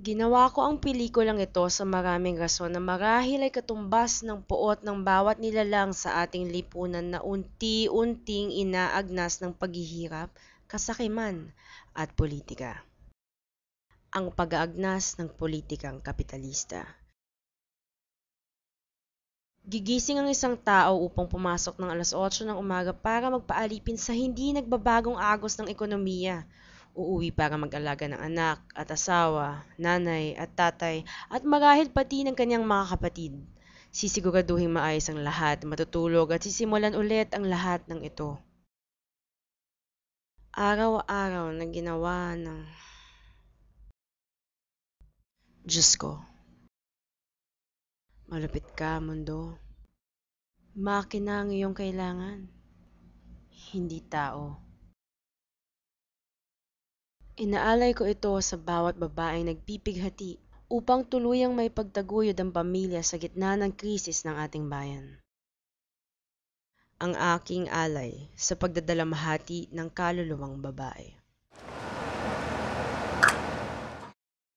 Ginawa ko ang pelikulang ito sa maraming rason na marahil ay katumbas ng puot ng bawat nilalang sa ating lipunan na unti-unting inaagnas ng paghihirap, kasakiman, at politika. Ang pag-aagnas ng politikang kapitalista. Gigising ang isang tao upang pumasok ng alas 8 ng umaga para magpaalipin sa hindi nagbabagong agos ng ekonomiya. Uuwi para mag-alaga ng anak at asawa, nanay at tatay at marahil pati ng kanyang mga kapatid. Sisiguraduhin maayos ang lahat, matutulog at sisimulan ulit ang lahat ng ito. Araw-araw na ginawa ng... Diyos ko, malupit ka, mundo. Makina ang iyong kailangan, hindi tao. Inaalay ko ito sa bawat babaeng nagpipighati upang tuluyang may pagtaguyod ang pamilya sa gitna ng krisis ng ating bayan. Ang aking alay sa pagdadalamhati ng kaluluwang babae.